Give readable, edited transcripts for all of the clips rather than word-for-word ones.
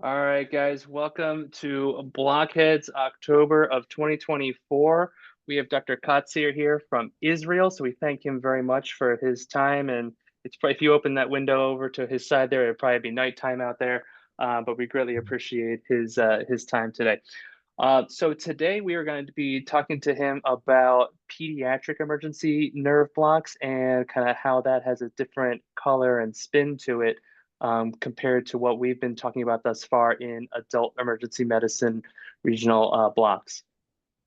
All right, guys, welcome to BlockHeads October of 2024. We have Dr. Katsir here from Israel, so we thank him very much for his time. And if you open that window over to his side there, it'd probably be nighttime out there. But we greatly appreciate his time today. So today we are going to be talking to him about pediatric emergency nerve blocks and kind of how that has a different color and spin to it compared to what we've been talking about thus far in adult emergency medicine regional blocks.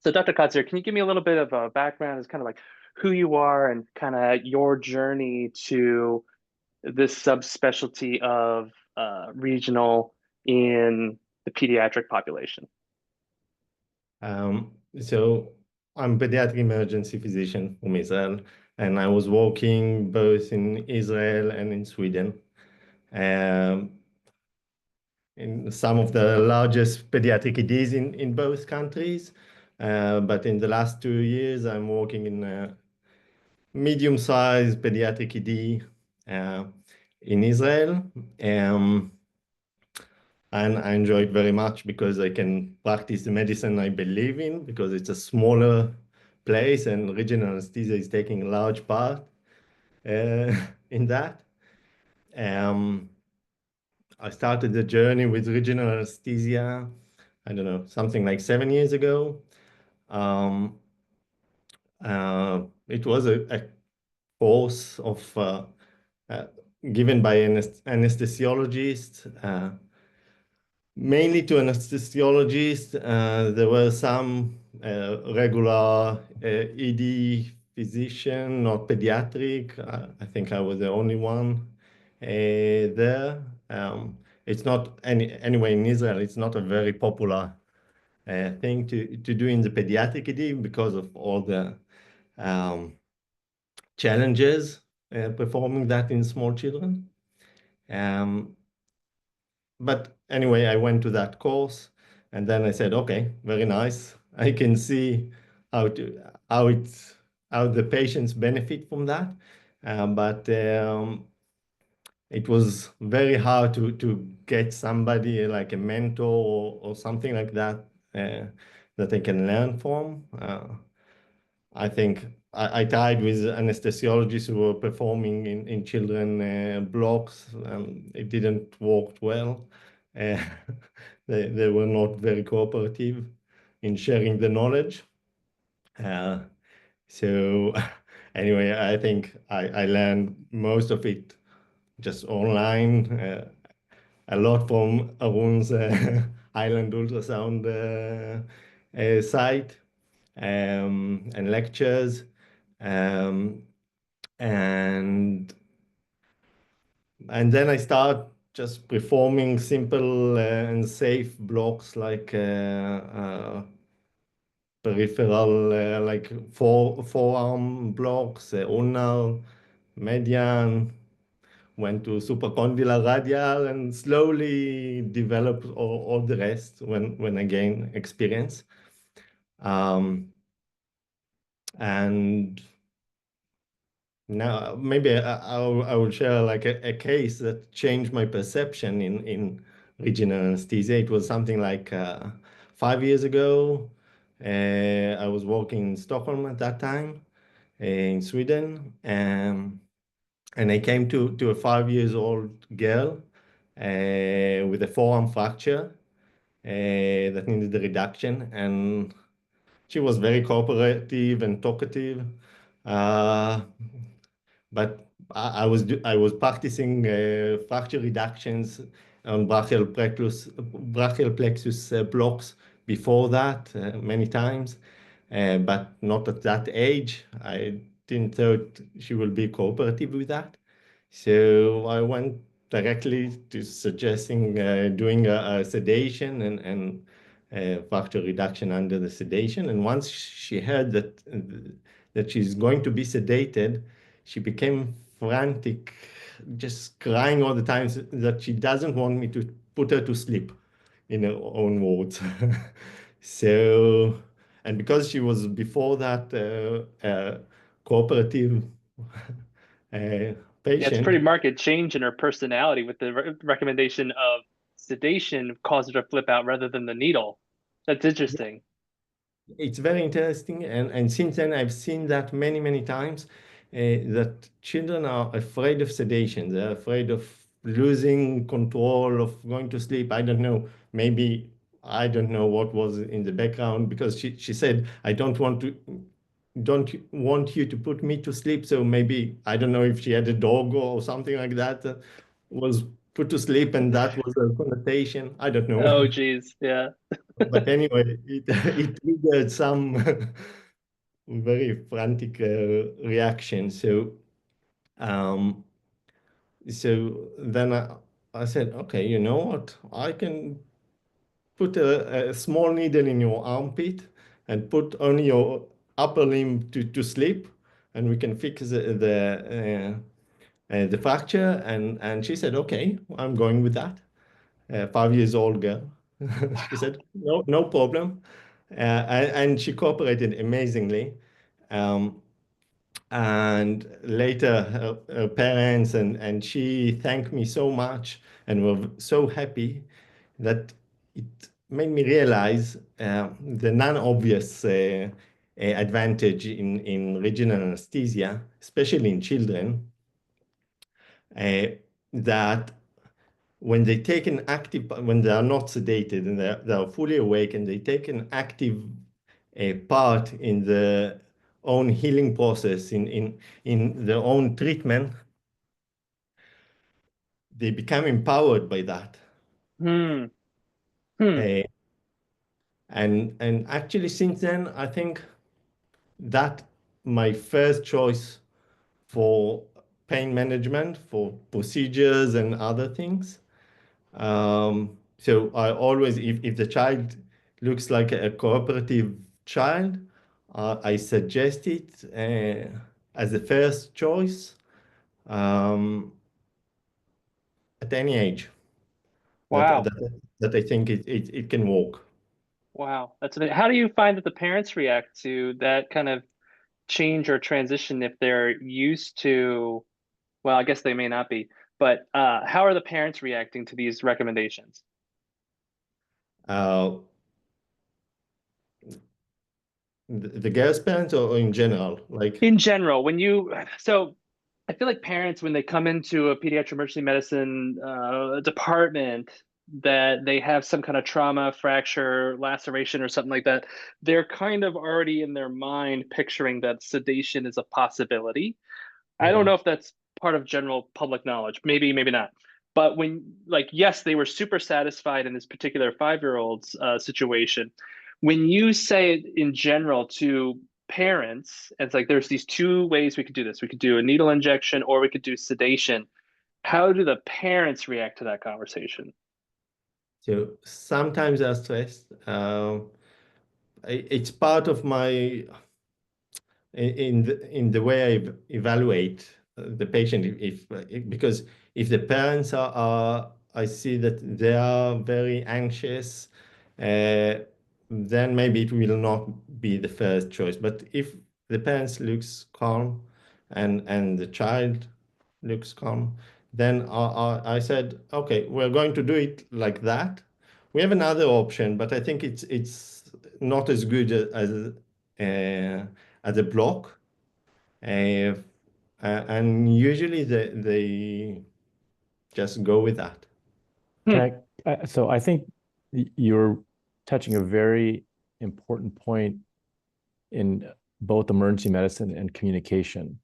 So Dr. Kotzer, can you give me a little bit of a background as kind of like who you are and kind of your journey to this subspecialty of regional in the pediatric population? So I'm pediatric emergency physician from Israel, and I was working both in Israel and in Sweden, um, in some of the largest pediatric EDs in both countries. But in the last 2 years, I'm working in a medium-sized pediatric ED uh, in Israel. Um, and I enjoy it very much because I can practice the medicine I believe in because it's a smaller place and regional anesthesia is taking a large part in that. Um, I started the journey with regional anesthesia, I don't know, something like 7 years ago. Um, it was a course of uh, given by an anesthesiologist. Mainly to anesthesiologists. There were some regular ED physician, not pediatric. I think I was the only one there. It's not anyway in Israel. It's not a very popular thing to do in the pediatric ED because of all the um, challenges performing that in small children. Um, but anyway, I went to that course, and then I said, okay, very nice. I can see how to how it's how the patients benefit from that, but it was very hard to get somebody like a mentor or something like that that I can learn from. I think I tried with anesthesiologists who were performing in children blocks. It didn't work well. Uh, they were not very cooperative in sharing the knowledge. Uh, so anyway, I think I learned most of it just online, a lot from Arun's Island ultrasound site and lectures. Um, and and then I start just performing simple and safe blocks like peripheral, like forearm blocks, ulnar, median. Went to supracondylar radial and slowly developed all the rest when I gain experience. And now, maybe I will share like a case that changed my perception in regional anesthesia. It was something like 5 years ago. I was working in Stockholm at that time, in Sweden, and I came to a 5 years old girl with a forearm fracture that needed the reduction, and she was very cooperative and talkative. Uh, but I was practicing fracture reductions on brachial plexus blocks before that many times, but not at that age. I didn't thought she will be cooperative with that, so I went directly to suggesting doing a sedation and fracture reduction under the sedation. And once she heard that she's going to be sedated, she became frantic, just crying all the time that she doesn't want me to put her to sleep, in her own words. So, and because she was before that cooperative uh, Yeah, it's a pretty patient. marked change in her personality with the recommendation of sedation caused her to flip out rather than the needle. That's interesting. It's very interesting, and since then I've seen that many times that children are afraid of sedation. They're afraid of losing control, of going to sleep. I don't know. Maybe I don't know what was in the background because she said, "I don't want you to put me to sleep." So maybe I don't know if she had a dog or something like that was put to sleep, and that was a connotation. I don't know. Oh, geez. Yeah. But anyway, it triggered some very frantic reaction. Um, so then I said, okay, you know what? I can put a small needle in your armpit and put on your upper limb to sleep, and we can fix the fracture. And she said, okay, I'm going with that. 5 years old girl. She Wow. said, no, no problem. And she cooperated amazingly. Um, and later, her parents and she thanked me so much and were so happy that it made me realize the non-obvious advantage in regional anesthesia, especially in children, uh, that when they are not sedated and they are fully awake and they take an active part in the own healing process, in their own treatment, they become empowered by that. Hmm. Hmm. Uh, and actually, since then, I think that my first choice for pain management, for procedures and other things. So I always, if the child looks like a cooperative child, I suggest it as the first choice at any age that Wow. that I think it can work. Wow. That's amazing. How do you find that the parents react to that kind of change or transition if they're used to, well, I guess they may not be, but how are the parents reacting to these recommendations? Uh, the girl's parents or in general, like, In general, so I feel like parents, when they come into a pediatric emergency medicine department, that they have some kind of trauma, fracture, laceration, or something like that, they're kind of already in their mind picturing that sedation is a possibility. I don't yeah. know if that's part of general public knowledge. Maybe, maybe not. But when, like, yes, they were super satisfied in this particular 5-year-old's situation. When you say it in general to parents, it's like there's these two ways we could do this. We could do a needle injection or we could do sedation. How do the parents react to that conversation? So sometimes they're stressed. It's part of my in the way I evaluate the patient. If because if the parents are I see that they are very anxious, uh, then maybe it will not be the first choice. But if the parents looks calm and the child looks calm, then I said, okay, we're going to do it like that. We have another option, but I think it's not as good as a block. Uh, and usually they just go with that. Hmm. So I think you're touching a very important point in both emergency medicine and communication.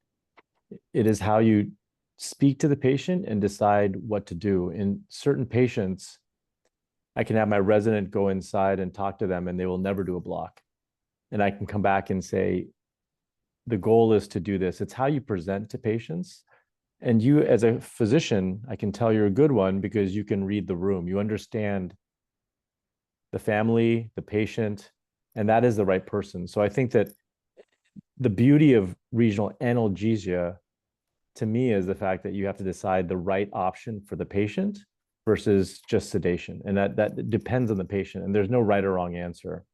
It is how you speak to the patient and decide what to do. In certain patients, I can have my resident go inside and talk to them, and they will never do a block. And I can come back and say, the goal is to do this. It's how you present to patients. And you, as a physician, I can tell you're a good one because you can read the room. You understand the family, the patient, and that is the right person. So I think that the beauty of regional analgesia to me is the fact that you have to decide the right option for the patient versus just sedation. And that depends on the patient, and there's no right or wrong answer.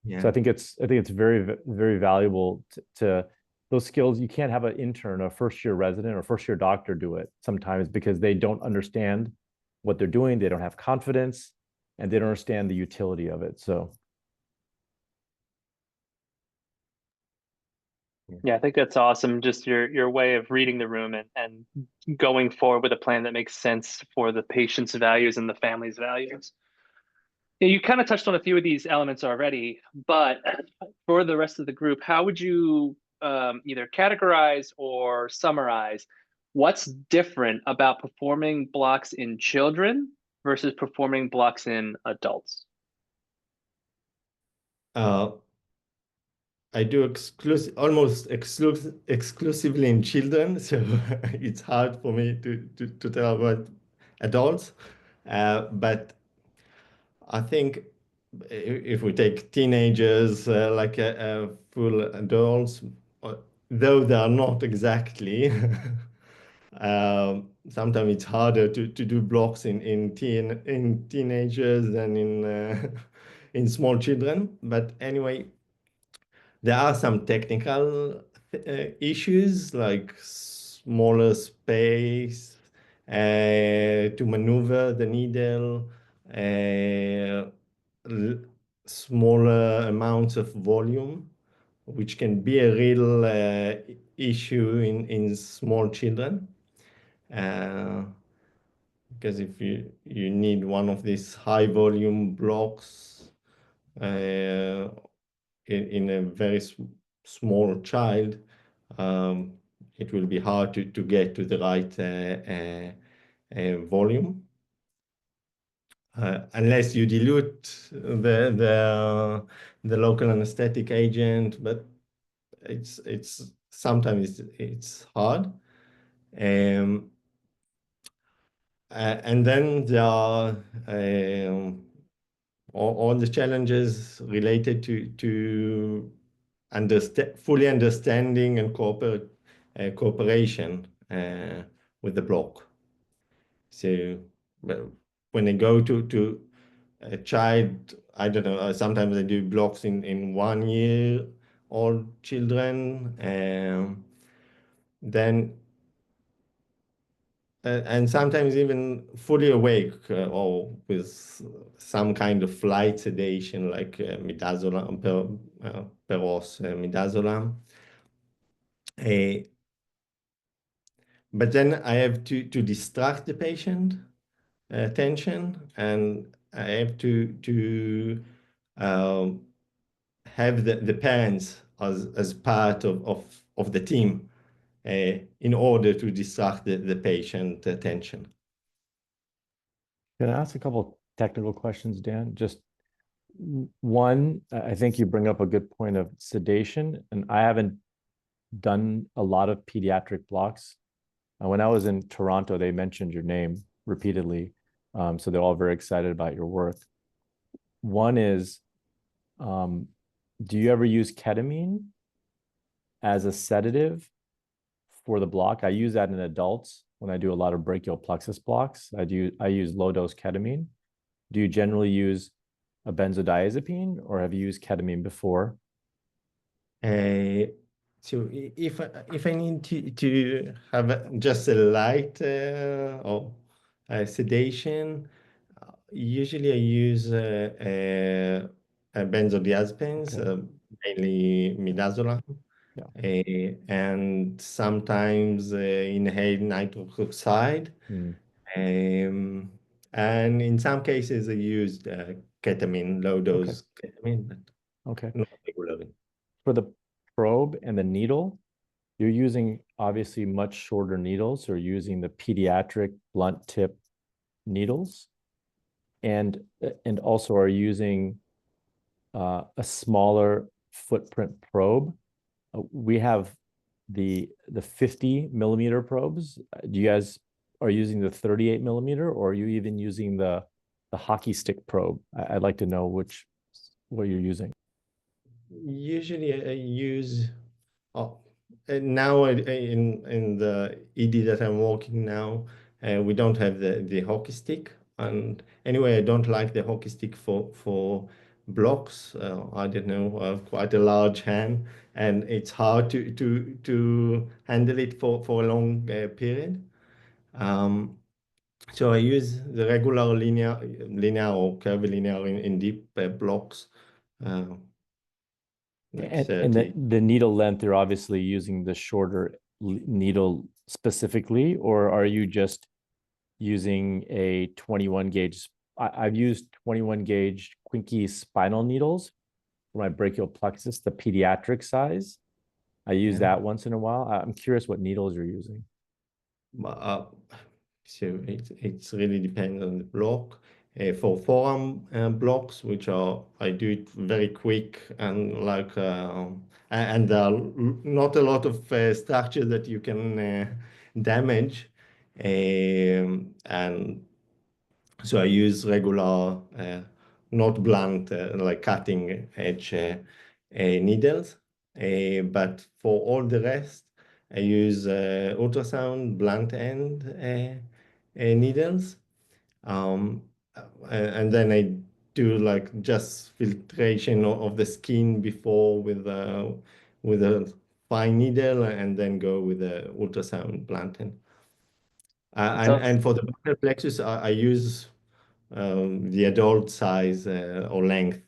So Yeah. I think it's very valuable to those skills. You can't have an intern, a first year resident, or first year doctor do it sometimes because they don't understand what they're doing, they don't have confidence, and they don't understand the utility of it. So Yeah, I think that's awesome. Just your way of reading the room and going forward with a plan that makes sense for the patient's values and the family's values. Yeah, you kind of touched on a few of these elements already, but for the rest of the group, how would you either categorize or summarize what's different about performing blocks in children versus performing blocks in adults? Uh, I do exclusively in children, so it's hard for me to tell about adults. But I think if we take teenagers like full adults, uh, though they are not exactly, sometimes it's harder to do blocks in teenagers than in small children. But anyway, there are some technical issues like smaller space to maneuver the needle, uh, smaller amounts of volume, which can be a real issue in small children. Because if you need one of these high volume blocks in a very small child, it will be hard to get to the right volume. Unless you dilute the local anesthetic agent, but it's sometimes it's hard. And then there are all the challenges related to fully understanding and cooperation with the block. So when I go to a child, I don't know, sometimes I do blocks in 1 year old children, then and sometimes even fully awake or with some kind of flight sedation like midazolam, peros, midazolam. But then I have to distract the patient attention, and I have to um, have the parents as part of the team in order to distract the patient attention. can I ask a couple technical questions, Dan? Just one, I think you bring up a good point of sedation, and I haven't done a lot of pediatric blocks. When I was in Toronto, they mentioned your name repeatedly. So they're all very excited about your work. One is, do you ever use ketamine as a sedative for the block? I use that in adults when I do a lot of brachial plexus blocks. I use low dose ketamine. Do you generally use a benzodiazepine, or have you used ketamine before? So if I need to have just a light or sedation, usually I use benzodiazepines, Okay. mainly midazolam, Yeah. and sometimes inhaled nitric oxide. Mm. And in some cases, I used ketamine, low Okay. dose ketamine, but Okay. not regularly. For the probe and the needle, you're using obviously much shorter needles, or using the pediatric blunt tip needles, and also are using a smaller footprint probe. We have the 50 millimeter probes. Do you guys are using the 38 millimeter, or are you even using the hockey stick probe? I'd like to know what you're using. Usually I use now in the ED that I'm working now, we don't have the hockey stick. And anyway, I don't like the hockey stick for blocks. I don't know, I have quite a large hand, and it's hard to handle it for a long period. Um, So I use the regular linear or curvilinear in deep blocks, uh, like And 30. the needle length, you're obviously using the shorter needle specifically, or are you just using a 21 gauge? I've used 21 gauge Quinky spinal needles for my brachial plexus, the pediatric size. I use Yeah. that once in a while. I'm curious what needles you're using. Uh, so it's really depends on the block. For forearm blocks, which are I do it very quick and like and there are not a lot of structure that you can damage, and so I use regular, not blunt, like cutting edge needles. But for all the rest, I use ultrasound blunt end needles. Um, and then I do like just filtration of the skin before with a fine needle, and then go with the ultrasound blunt end. It sounds And for the brachial plexus, I use the adult size or length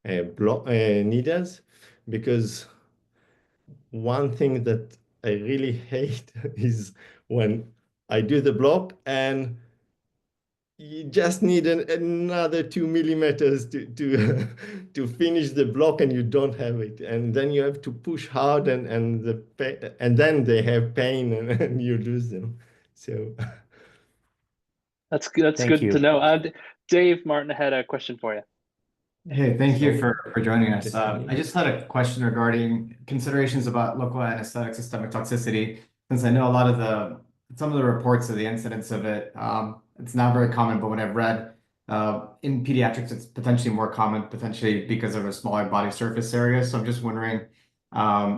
needles, because one thing that I really hate is when I do the block and you just need another 2 millimeters to to finish the block and you don't have it, and then you have to push hard and then they have pain and you lose them. So that's good. That's Thank good to you. know. Dave Martin had a question for you. Hey, thank you so for joining us. just I just had a question regarding considerations about local anesthetic systemic toxicity. Since I know a lot of some of the reports of the incidence of it, it's not very common, but when I've read in pediatrics, it's potentially more common, potentially because of a smaller body surface area. So I'm just wondering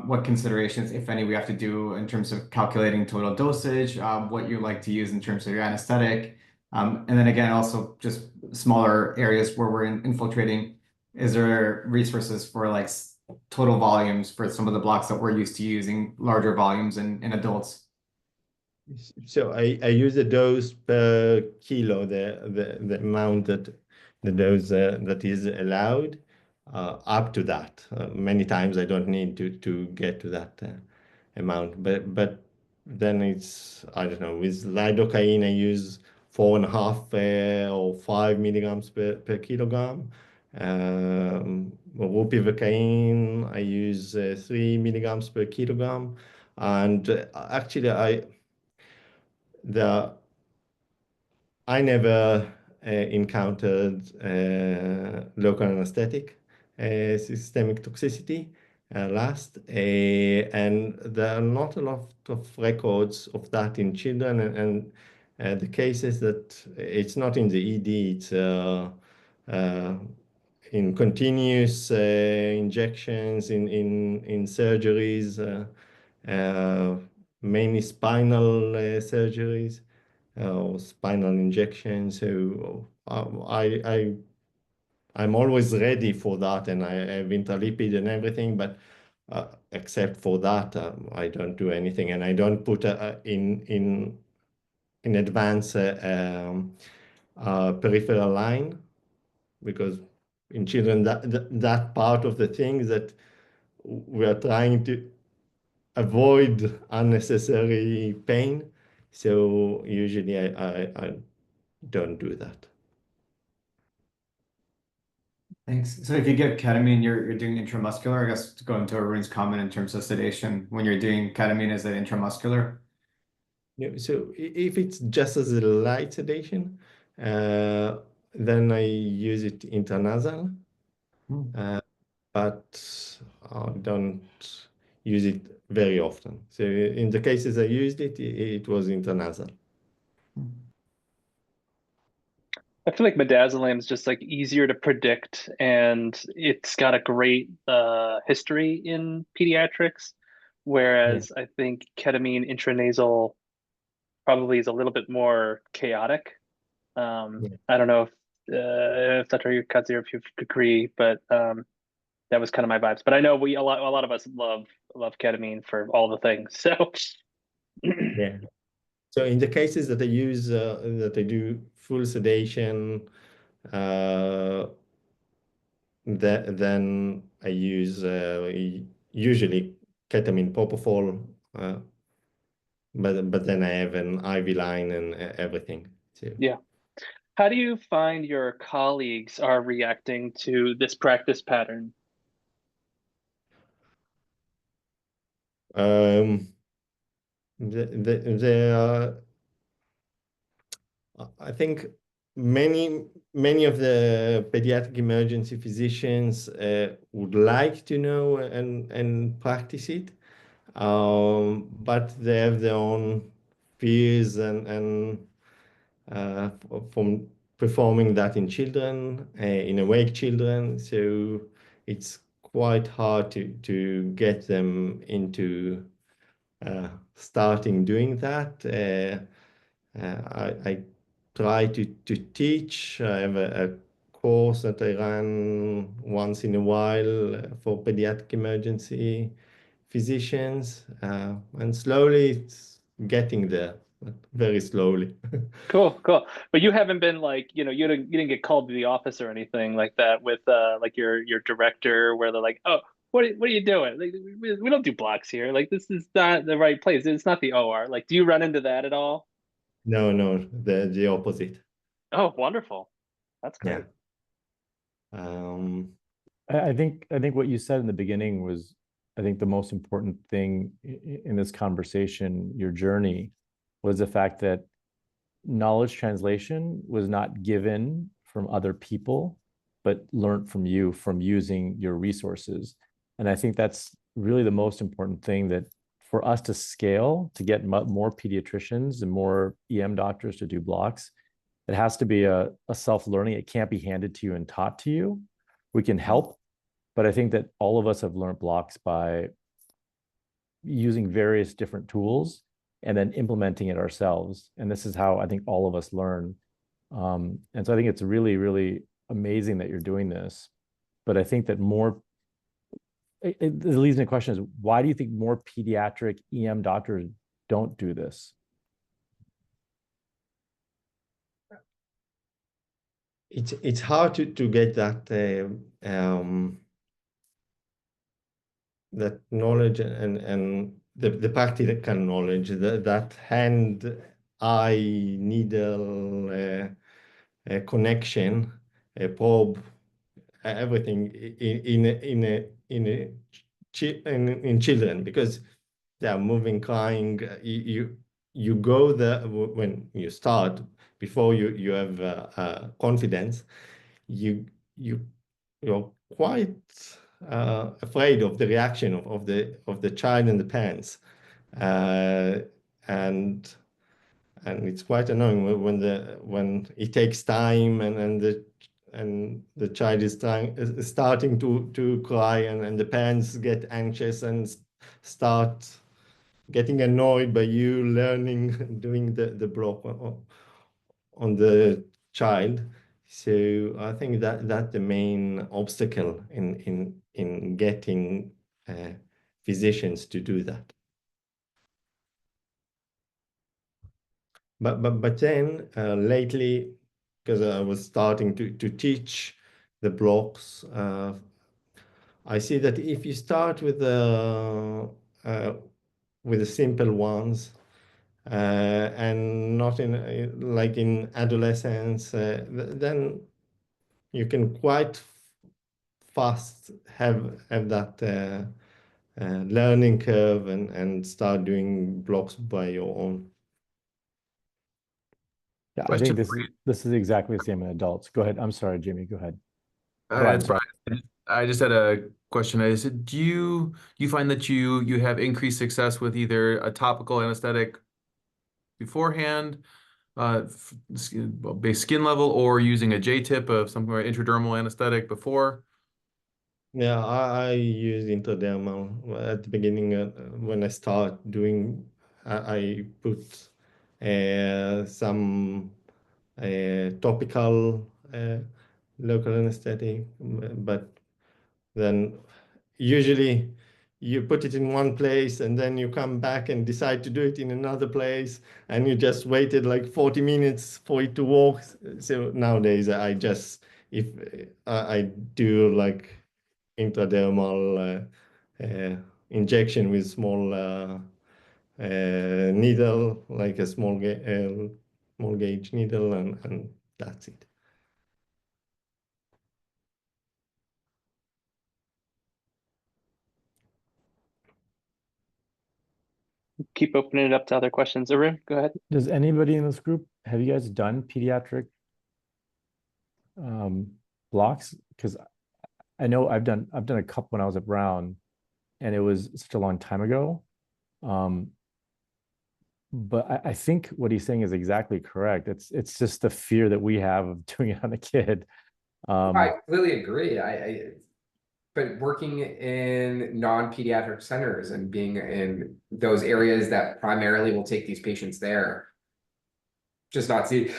what considerations, if any, we have to do in terms of calculating total dosage, what you like to use in terms of your anesthetic. And then again, also just smaller areas where we're infiltrating. Is there resources for like total volumes for some of the blocks that we're used to using larger volumes in adults? So I use a dose per kilo, the amount that the dose that is allowed, up to that. Many times I don't need to get to that amount, but then it's, I don't know, with lidocaine I use 4.5 or 5 milligrams per kilogram. Bupivacaine I use 3 milligrams per kilogram, and actually the I never encountered local anesthetic systemic toxicity last, and there are not a lot of records of that in children, and the cases that it's not in the ED, it's uh, in continuous injections in surgeries, mainly spinal surgeries or spinal injection. So I'm always ready for that, and I have interlipid and everything. But except for that, I don't do anything, and I don't put in advance peripheral line, because in children that part of the thing that we are trying to avoid unnecessary pain. So usually I don't do that. Thanks. So if you give ketamine, you're doing intramuscular. I guess to go into Arun's comment in terms of sedation, when you're doing ketamine, is it intramuscular? Yeah, so if it's just as a light sedation, then I use it intranasal, uh, but I don't use it very often. So in the cases I used it, it was intranasal. I feel like midazolam is just like easier to predict, and it's got a great history in pediatrics, Yeah. whereas I think ketamine intranasal probably is a little bit more chaotic. Yeah. I don't know if Dr. Katsir, if you agree, but that was kind of my vibes. But I know a lot of us love ketamine for all the things. So Yeah. So in the cases that I use, that I do full sedation, then I use usually ketamine propofol, but then I have an IV line and everything too. Yeah. How do you find your colleagues are reacting to this practice pattern? There are, I think many of the pediatric emergency physicians would like to know and practice it, but they have their own fears and from performing that in children, in awake children. So it's quite hard to get them into starting doing that. I try to teach. I have a course that I run once in a while for pediatric emergency physicians, and slowly it's getting there, but very slowly. Cool, cool. But you haven't been like, you didn't get called to the office or anything like that with like your director where they're like, "Oh, what are you doing? Like we don't do blocks here. Like this is not the right place. It's not the OR." Like, do you run into that at all? No, the opposite. Oh, wonderful. That's Yeah. great. I think what you said in the beginning was, I think the most important thing in this conversation, your journey, was the fact that knowledge translation was not given from other people, but learned from you from using your resources. And I think that's really the most important thing, that for us to scale, to get more pediatricians and more EM doctors to do blocks, it has to be a self-learning. It can't be handed to you and taught to you. We can help, but I think that all of us have learned blocks by using various different tools and then implementing it ourselves. And this is how I think all of us learn. And so I think it's really, really amazing that you're doing this. But I think that it leads me to the question is, why do you think more pediatric EM doctors don't do this? It's hard to get that that knowledge and the practical knowledge, that hand-eye needle connection, probe, everything in children, because they are moving, crying. You go there when you start, before you have confidence. You're quite afraid of the reaction of the child and the parents, and it's quite annoying when it takes time and the child is starting to cry, and the parents get anxious and start getting annoyed by you learning doing the block on the child. So I think that's the main obstacle in getting physicians to do that. But then lately, because I was starting to teach the blocks, I see that if you start with the simple ones, and not in like in adolescence, then you can quite fast have that learning curve and start doing blocks by your own. Yeah, I think this is exactly the same in adults. Go ahead. I'm sorry, Jamie. Go ahead. It's Brian. I just had a question. I said, do you find that you have increased success with either a topical anesthetic beforehand, base skin level, or using a J-tip of some kind of intradermal anesthetic before? Yeah, I use intradermal at the beginning. When I start doing, I put some topical local anesthetic, but then usually you put it in one place and then you come back and decide to do it in another place, and you just waited like 40 minutes for it to work. So nowadays I just, if I do like intradermal injection with small needle, like a small gauge needle, and that's it. Keep opening it up to other questions. Arun, go ahead. Does anybody in this group, have you guys done pediatric blocks? Because I know I've done a couple when I was at Brown, and it was such a long time ago. But I think what he's saying is exactly correct. It's just the fear that we have of doing it on a kid. I completely agree. But working in non-pediatric centers and being in those areas that primarily will take these patients there, just not seeing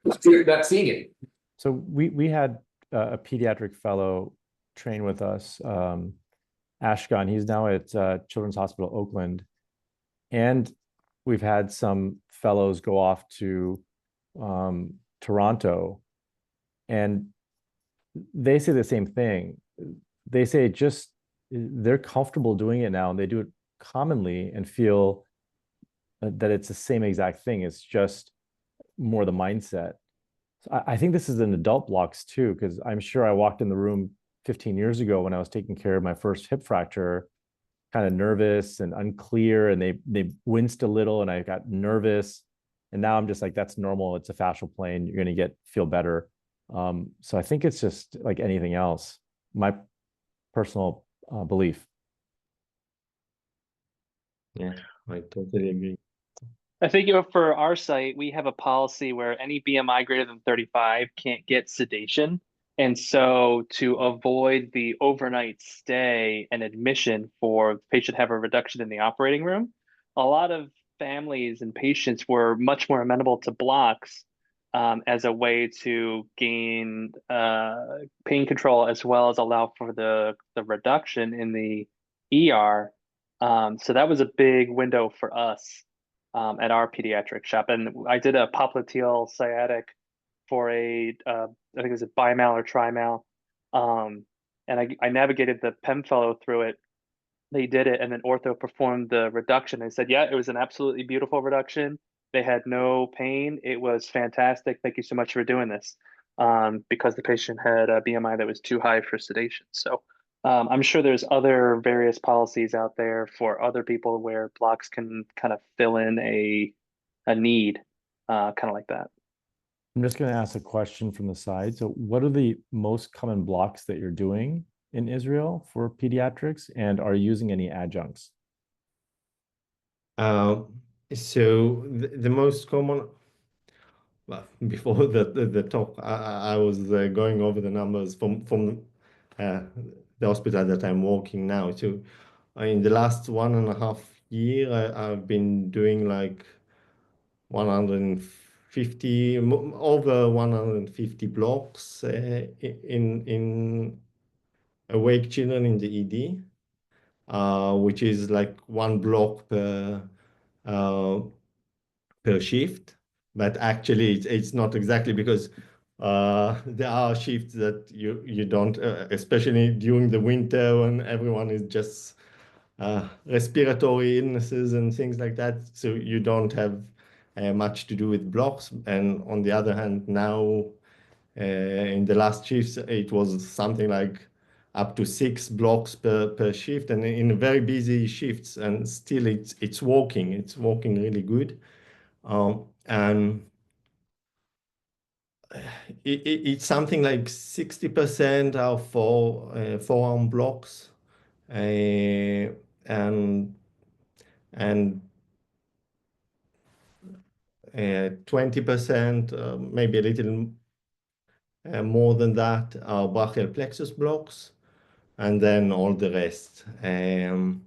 it. So we had a pediatric fellow train with us, Ashkan. He's now at Children's Hospital Oakland, and we've had some fellows go off to Toronto, and they say the same thing. They say just they're comfortable doing it now, and they do it commonly and feel that it's the same exact thing. It's just more the mindset. So I think this is in adult blocks too, because I'm sure I walked in the room 15 years ago when I was taking care of my first hip fracture, kind of nervous and unclear, and they winced a little, and I got nervous. And now I'm just like, that's normal. It's a fascial plane. You're going to feel better. So I think it's just like anything else. My personal belief. Yeah, I totally agree. I think for our site, we have a policy where any BMI greater than 35 can't get sedation. And so to avoid the overnight stay and admission for the patient have a reduction in the operating room, a lot of families and patients were much more amenable to blocks as a way to gain pain control, as well as allow for the reduction in the ER. So that was a big window for us at our pediatric shop. And I did a popliteal sciatic for I think it was a bimal or trimal. And I navigated the PEM fellow through it. They did it, and then ortho performed the reduction. They said, yeah, it was an absolutely beautiful reduction. They had no pain. It was fantastic. Thank you so much for doing this. Because the patient had a BMI that was too high for sedation. So I'm sure there's other various policies out there for other people where blocks can kind of fill in a need, kind of like that. I'm just going to ask a question from the side. So what are the most common blocks that you're doing in Israel for pediatrics, and are you using any adjuncts? So the most common, well, before the talk, I was going over the numbers from the hospital that I'm working now. So in the last 1.5 year, I've been doing like 150, over 150 blocks in awake children in the ED, which is like 1 block per shift. But actually, it's not exactly, because there are shifts that you don't, especially during the winter when everyone is just respiratory illnesses and things like that. So you don't have much to do with blocks. And on the other hand, now in the last shifts, it was something like up to 6 blocks per shift, and in very busy shifts. And still, it's working. It's working really good. And it's something like 60% are forearm blocks, and 20%, maybe a little more than that, are brachial plexus blocks, and then all the rest. And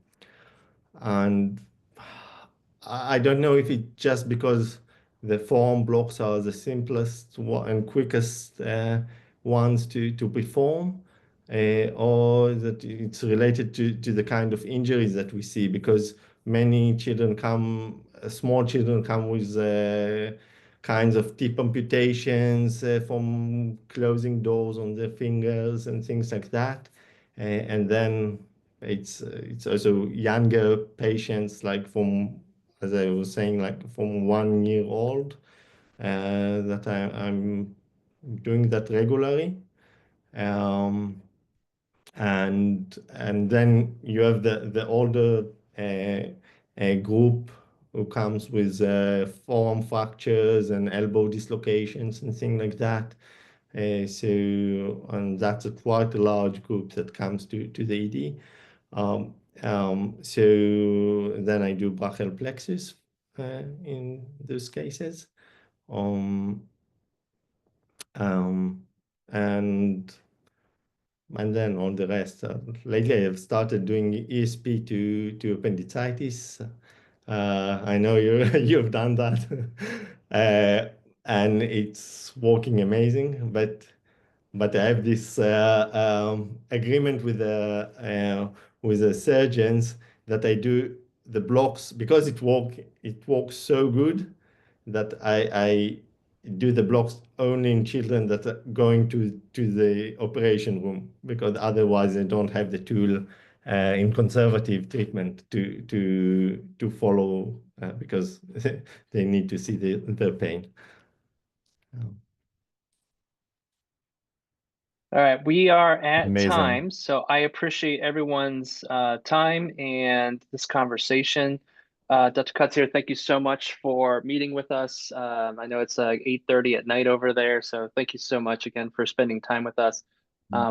I don't know if it's just because the forearm blocks are the simplest and quickest ones to perform, or that it's related to the kind of injuries that we see, because many children come, small children come with kinds of tip amputations from closing doors on their fingers and things like that. And then it's also younger patients, like from, as I was saying, like from 1 year old, that I'm doing that regularly. And then you have the older group who comes with forearm fractures and elbow dislocations and things like that. And that's quite a large group that comes to the ED. So then I do brachial plexus in those cases. Um, um, and then all the rest. Lately, I've started doing ESP to appendicitis. I know you've done that, and it's working amazing. But I have this agreement with the surgeons that I do the blocks because it works so good that I do the blocks only in children that are going to the operation room, because otherwise they don't have the tool in conservative treatment to follow because they need to see the pain. All right, we are at Amazing. time, so I appreciate everyone's time and this conversation. Dr. Kutzir, thank you so much for meeting with us. I know it's 8:30 at night over there, so thank you so much again for spending time with us.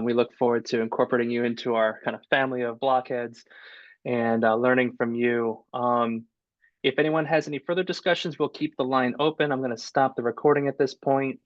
We look forward to incorporating you into our kind of family of blockheads and learning from you. If anyone has any further discussions, we'll keep the line open. I'm going to stop the recording at this point.